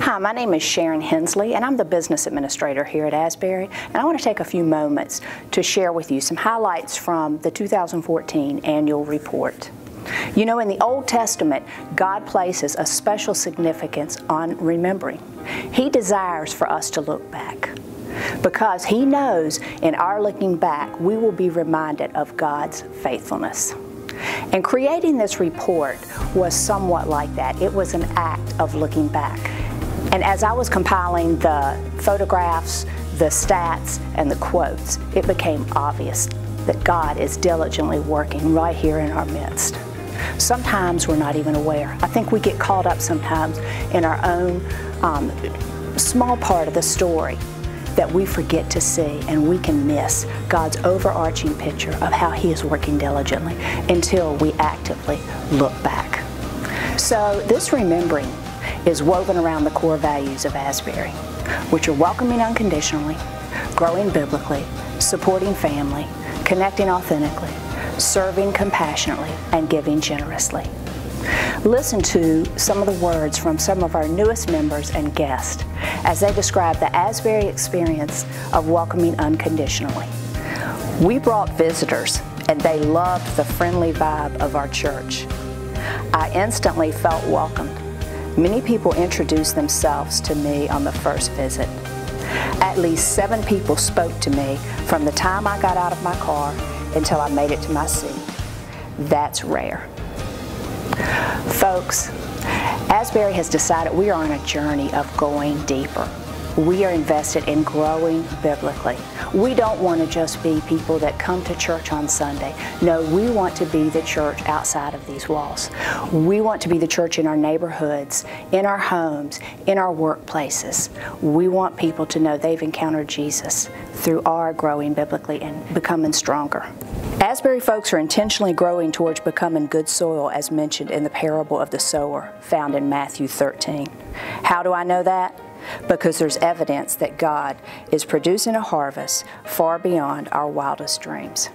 Hi, my name is Sharon Hensley, and I'm the business administrator here at Asbury, and I want to take a few moments to share with you some highlights from the 2014 annual report. You know, in the Old Testament, God places a special significance on remembering. He desires for us to look back because He knows in our looking back, we will be reminded of God's faithfulness. And creating this report was somewhat like that. It was an act of looking back. And as I was compiling the photographs, the stats, and the quotes, it became obvious that God is diligently working right here in our midst. Sometimes we're not even aware. I think we get caught up sometimes in our own small part of the story that we forget to see, and we can miss God's overarching picture of how He is working diligently until we actively look back. So this remembering is woven around the core values of Asbury, which are welcoming unconditionally, growing biblically, supporting family, connecting authentically, serving compassionately, and giving generously. Listen to some of the words from some of our newest members and guests as they describe the Asbury experience of welcoming unconditionally. We brought visitors, and they loved the friendly vibe of our church. I instantly felt welcomed. Many people introduced themselves to me on the first visit. At least 7 people spoke to me from the time I got out of my car until I made it to my seat. That's rare. Folks, Asbury has decided we are on a journey of going deeper. We are invested in growing biblically. We don't want to just be people that come to church on Sunday. No, we want to be the church outside of these walls. We want to be the church in our neighborhoods, in our homes, in our workplaces. We want people to know they've encountered Jesus through our growing biblically and becoming stronger. Asbury folks are intentionally growing towards becoming good soil, as mentioned in the parable of the sower found in Matthew 13. How do I know that? Because there's evidence that God is producing a harvest far beyond our wildest dreams.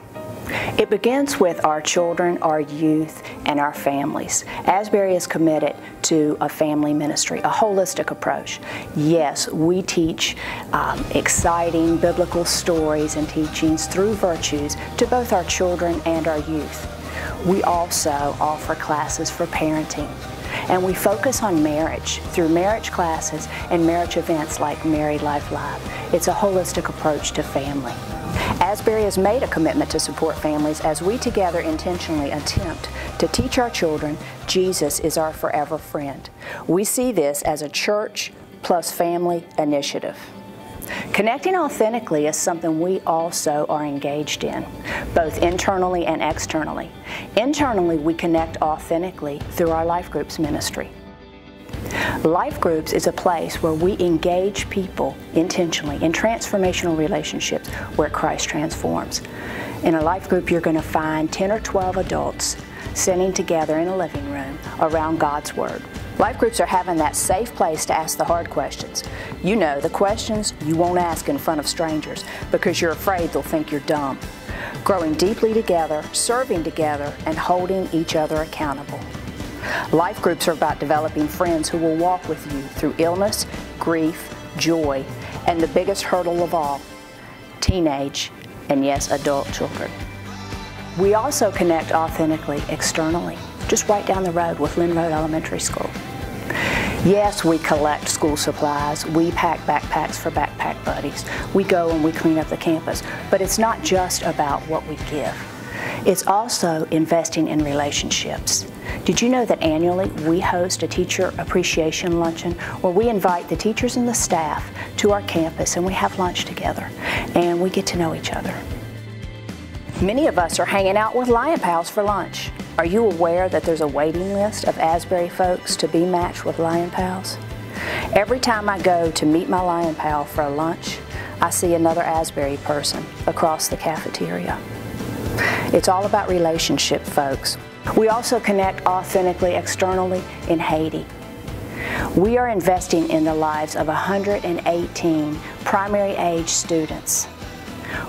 It begins with our children, our youth, and our families. Asbury is committed to a family ministry, a holistic approach. Yes, we teach exciting biblical stories and teachings through virtues to both our children and our youth. We also offer classes for parenting. And we focus on marriage through marriage classes and marriage events like Married Life Live. It's a holistic approach to family. Asbury has made a commitment to support families as we together intentionally attempt to teach our children Jesus is our forever friend. We see this as a church plus family initiative. Connecting authentically is something we also are engaged in, both internally and externally. Internally, we connect authentically through our Life Groups ministry. Life Groups is a place where we engage people intentionally in transformational relationships where Christ transforms. In a life group, you're going to find 10 or 12 adults sitting together in a living room around God's Word. Life groups are having that safe place to ask the hard questions. You know, the questions you won't ask in front of strangers because you're afraid they'll think you're dumb. Growing deeply together, serving together, and holding each other accountable. Life groups are about developing friends who will walk with you through illness, grief, joy, and the biggest hurdle of all, teenage and yes, adult children. We also connect authentically externally, just right down the road with Lynn Road Elementary School. Yes, we collect school supplies, we pack backpacks for backpack buddies, we go and we clean up the campus, but it's not just about what we give. It's also investing in relationships. Did you know that annually we host a teacher appreciation luncheon where we invite the teachers and the staff to our campus and we have lunch together and we get to know each other. Many of us are hanging out with Lion Pals for lunch. Are you aware that there's a waiting list of Asbury folks to be matched with Lion Pals? Every time I go to meet my Lion Pal for a lunch, I see another Asbury person across the cafeteria. It's all about relationship, folks. We also connect authentically externally in Haiti. We are investing in the lives of 118 primary age students.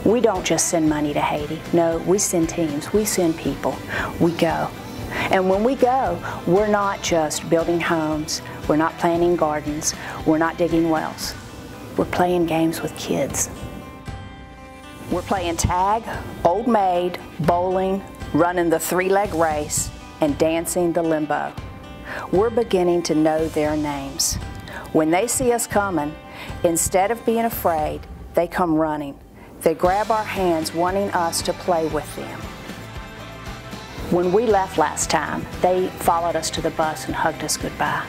We don't just send money to Haiti. No, we send teams. We send people. We go. And when we go, we're not just building homes. We're not planting gardens. We're not digging wells. We're playing games with kids. We're playing tag, old maid, bowling, running the three-leg race, and dancing the limbo. We're beginning to know their names. When they see us coming, instead of being afraid, they come running. They grab our hands, wanting us to play with them. When we left last time, they followed us to the bus and hugged us goodbye.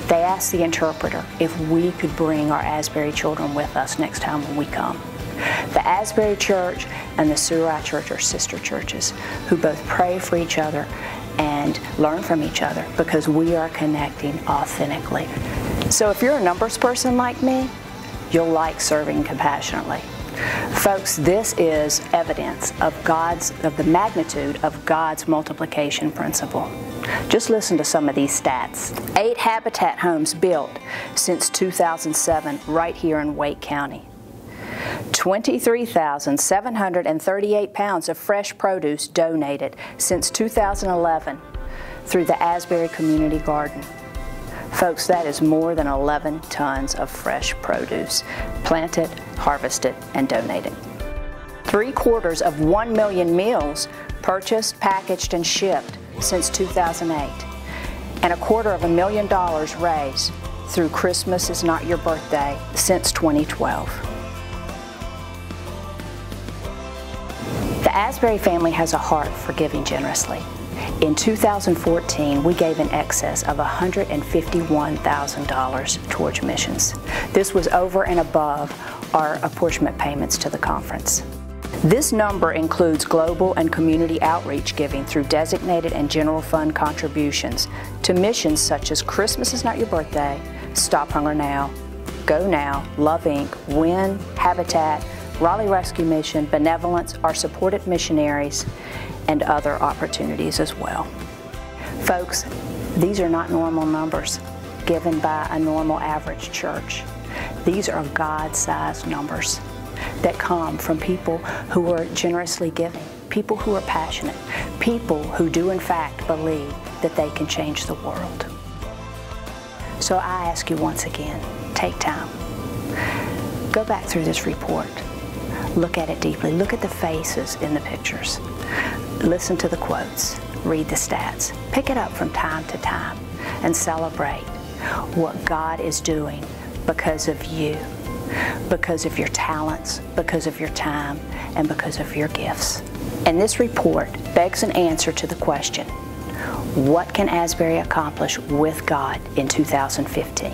They asked the interpreter if we could bring our Asbury children with us next time when we come. The Asbury Church and the Surai Church are sister churches who both pray for each other and learn from each other because we are connecting authentically. So if you're a numbers person like me, you'll like serving compassionately. Folks, this is evidence of the magnitude of God's multiplication principle. Just listen to some of these stats. 8 Habitat homes built since 2007 right here in Wake County. 23,738 pounds of fresh produce donated since 2011 through the Asbury Community Garden. Folks, that is more than 11 tons of fresh produce planted, harvested, and donated. 3/4 of 1 million meals purchased, packaged, and shipped since 2008, and $250,000 raised through Christmas is Not Your Birthday since 2012. The Asbury family has a heart for giving generously. In 2014, we gave in excess of $151,000 towards missions. This was over and above our apportionment payments to the conference. This number includes global and community outreach giving through designated and general fund contributions to missions such as Christmas is Not Your Birthday, Stop Hunger Now, Go Now, Love Inc., WIN, Habitat, Raleigh Rescue Mission, Benevolence, our supported missionaries, and other opportunities as well. Folks, these are not normal numbers given by a normal average church. These are God-sized numbers that come from people who are generously giving, people who are passionate, people who do in fact believe that they can change the world. So I ask you once again, take time. Go back through this report. Look at it deeply. Look at the faces in the pictures. Listen to the quotes. Read the stats. Pick it up from time to time and celebrate what God is doing because of you, because of your talents, because of your time, and because of your gifts. And this report begs an answer to the question, what can Asbury accomplish with God in 2015?